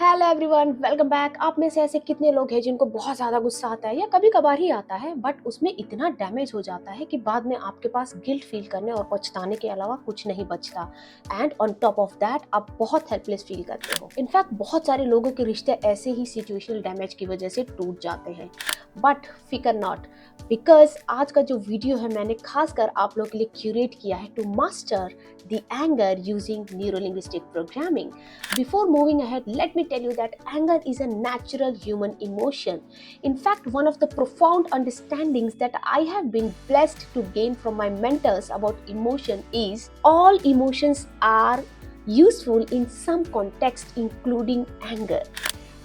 Hello everyone, welcome back. आप में से ऐसे कितने लोग हैं जिनको बहुत ज़्यादा गुस्सा आता है या कभी कभार ही आता है, बट उसमें इतना डैमेज हो जाता है कि बाद में आपके पास गिल्ट फील करने और पछताने के अलावा कुछ नहीं बचता। And on top of that आप बहुत हेल्पलेस फील करते हो। इनफैक्ट बहुत सारे लोगों के रिश्ते ऐसे ही सिचुएशनल डैमेज की वजह से टूट जाते हैं। बट फिकर नॉट, बिकॉज आज का जो वीडियो है मैंने खासकर आप लोगों के लिए क्यूरेट किया है to master the anger using neurolinguistic programming. Before moving ahead, let me tell you that anger is a natural human emotion. In fact, one of the profound understandings that I have been blessed to gain from my mentors about emotion is all emotions are useful in some context, including anger.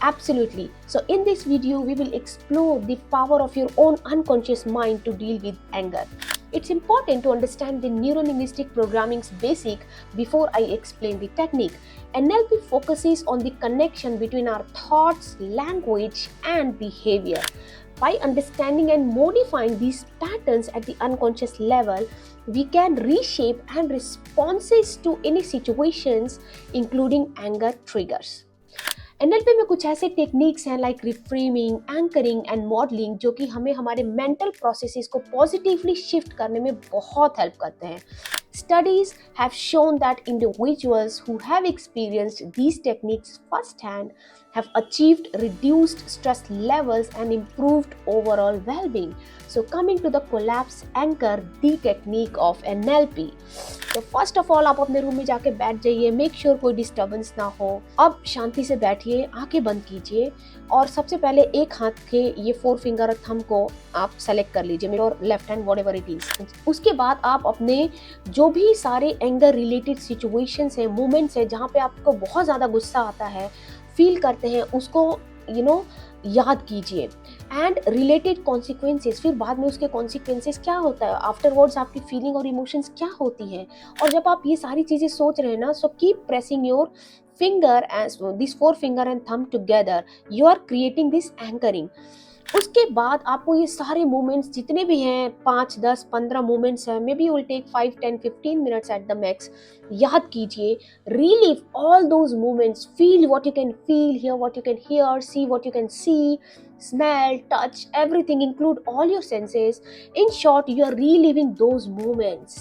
Absolutely. So, in this video, we will explore the power of your own unconscious mind to deal with anger. It's important to understand the neurolinguistic programming's basic before I explain the technique. NLP focuses on the connection between our thoughts, language, and behavior. By understanding and modifying these patterns at the unconscious level, we can reshape and responses to any situations, including anger triggers. NLP में कुछ ऐसे techniques हैं like reframing, anchoring and modelling जो कि हमें हमारे mental processes को positively shift करने में बहुत हेल्प करते हैं। Studies have shown that individuals who have experienced these techniques firsthand have achieved reduced stress levels and improved overall well-being. So coming to the collapse anchor, the technique of NLP. तो first of all आप अपने room में जाके बैठ जाइए, make sure कोई disturbance ना हो। अब शांति से बैठिए, आंखें बंद कीजिए और सबसे पहले एक हाथ के ये 4 फिंगर थंब को आप सेलेक्ट कर लीजिए, और left hand whatever it is. उसके बाद आप अपने जो भी सारे एंगर रिलेटेड सिचुएशंस हैं, मोमेंट्स हैं जहाँ पे आपको बहुत ज़्यादा गुस्सा आता है, फील करते हैं, उसको याद कीजिए एंड रिलेटेड कॉन्सिक्वेंसेस। फिर बाद में उसके कॉन्सिक्वेंसेस क्या होता है, आफ्टरवर्ड्स आपकी फीलिंग और इमोशंस क्या होती हैं। और जब आप ये सारी चीज़ें सोच रहे हैं ना, so keep pressing your finger as this 4 finger and thumb together. You are creating this anchoring. उसके बाद आपको ये सारे मोमेंट्स जितने भी हैं, 5, 10, 15 मोमेंट्स हैं, maybe will take 5, 10, 15 minutes at the max, याद कीजिए, relive all those moments, feel what you can feel, hear what you can hear, see what you can see, smell, touch, everything, include all your senses. In short, you are reliving those moments.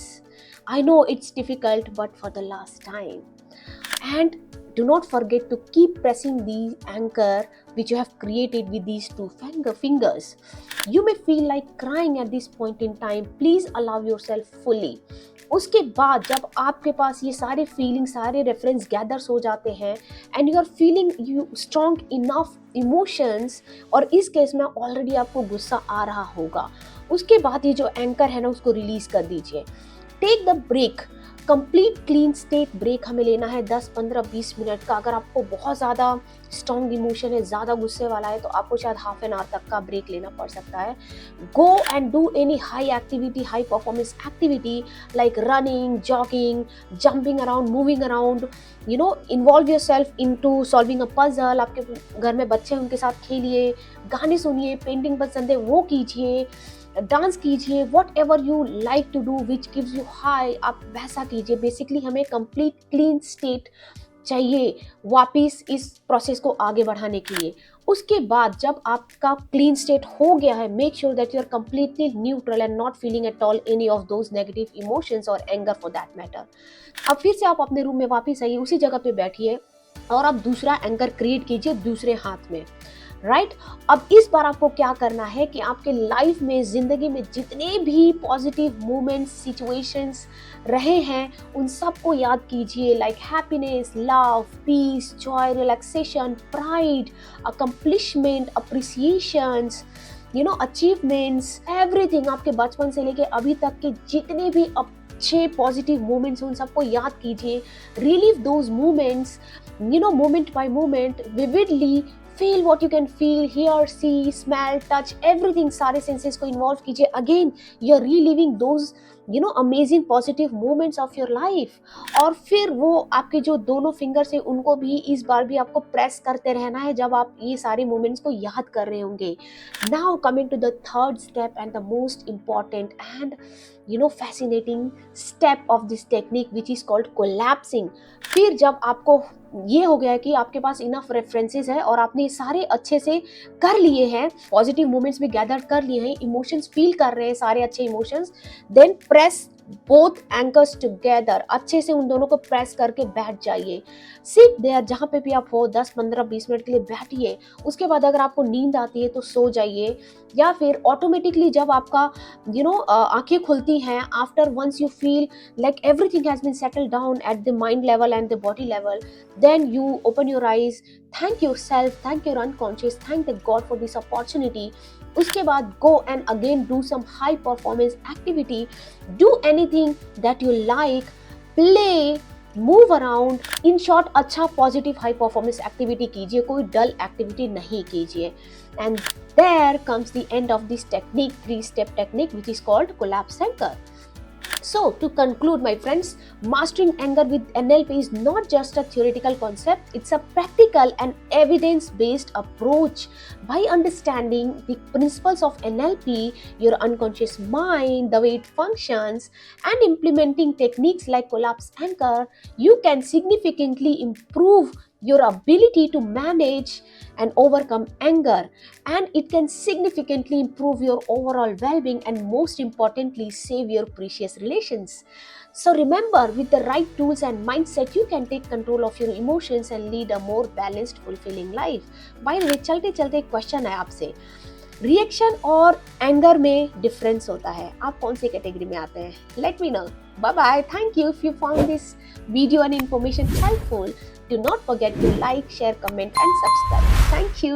I know it's difficult, but for the last time. And do not forget to keep pressing the anchor which you have created with these 2 fingers. You may feel like crying at this point in time. Please allow yourself fully. उसके बाद जब आपके पास ये सारे feeling, सारे reference gathers हो जाते हैं and you are feeling you strong enough emotions, और इस केस में ऑलरेडी आपको गुस्सा आ रहा होगा, उसके बाद ये जो एंकर है ना, उसको रिलीज कर दीजिए। Take the break, complete clean state break हमें लेना है 10, 15, 20 मिनट का। अगर आपको बहुत ज़्यादा स्ट्रॉन्ग इमोशन है, ज़्यादा गुस्से वाला है, तो आपको शायद हाफ एन आवर तक का ब्रेक लेना पड़ सकता है। Go and do any high activity, high performance activity like running, jogging, jumping around, moving around, involve your self into solving a puzzle. आपके घर में बच्चे हैं, उनके साथ खेलिए, गाने सुनिए, पेंटिंग पसंद है वो कीजिए, डांस कीजिए, whatever you like to do which gives you high, आप वैसा कीजिए। बेसिकली हमें कंप्लीट क्लीन स्टेट चाहिए वापिस इस प्रोसेस को आगे बढ़ाने के लिए। उसके बाद जब आपका क्लीन स्टेट हो गया है, make sure that you are completely neutral and not feeling at all any of those negative emotions और एंगर फॉर दैट मैटर। अब फिर से आप अपने रूम में वापिस आइए, उसी जगह पे बैठिए और आप दूसरा एंकर क्रिएट कीजिए दूसरे हाथ में, राइट। अब इस बार आपको क्या करना है कि आपके लाइफ में, जिंदगी में जितने भी पॉजिटिव मोमेंट्स, सिचुएशंस रहे हैं, उन सबको याद कीजिए, like happiness, love, peace, joy, relaxation, pride, accomplishment, appreciations, achievements, everything. आपके बचपन से लेके अभी तक के जितने भी अच्छे पॉजिटिव मोमेंट्स, उन सबको याद कीजिए, relieve those moments, moment bye moment, vividly feel what you can feel, hear, see, smell, touch, everything, सारे सेंसेस को इन्वॉल्व कीजिए। Again you are reliving those amazing positive moments of your life. और फिर वो आपके जो दोनों फिंगर्स है उनको भी इस बार भी आपको प्रेस करते रहना है जब आप ये सारे मोमेंट्स को याद कर रहे होंगे। Now coming to the third step and the most important and fascinating step of this technique which is called collapsing। फिर जब आपको ये हो गया है कि आपके पास इनफ रेफरेंसेस है और आपने सारे अच्छे से कर लिए हैं, पॉजिटिव मोमेंट्स भी गैदर कर लिए हैं, इमोशंस फील कर रहे हैं सारे अच्छे emotions, then press both anchors together. अच्छे से उन दोनों को प्रेस करके बैठ जाइए। सिट देयर, जहाँ पे भी आप हो 10 15 20 मिनट के लिए बैठिए। उसके बाद अगर आपको नींद आती है तो सो जाइए, या फिर ऑटोमेटिकली जब आपका आंखें खुलती हैं after once you feel like everything has been settled down at the mind level and the body level, then you open your eyes, thank yourself, thank your unconscious, thank the god for this opportunity। उसके बाद go and again do some high performance activity, do anything that you like, play, move around, in short अच्छा positive high performance activity कीजिए, कोई dull activity नहीं कीजिए। And there comes the end of this technique, 3-step technique which is called collapse anchor। So, to conclude, my friends, mastering anger with NLP is not just a theoretical concept, it's a practical and evidence-based approach. By understanding the principles of NLP, your unconscious mind, the way it functions, and implementing techniques like collapse anchor, you can significantly improve your ability to manage and overcome anger, and it can significantly improve your overall well-being and most importantly save your precious relations. So remember, with the right tools and mindset you can take control of your emotions and lead a more balanced fulfilling life। by the way, चलते चलते एक question है आपसे, reaction और anger में difference होता है, आप कौन सी कैटेगरी में आते हैं? Let me know. Bye bye, thank you. If you found this video and information helpful, do not forget to like, share, comment and subscribe। Thank you।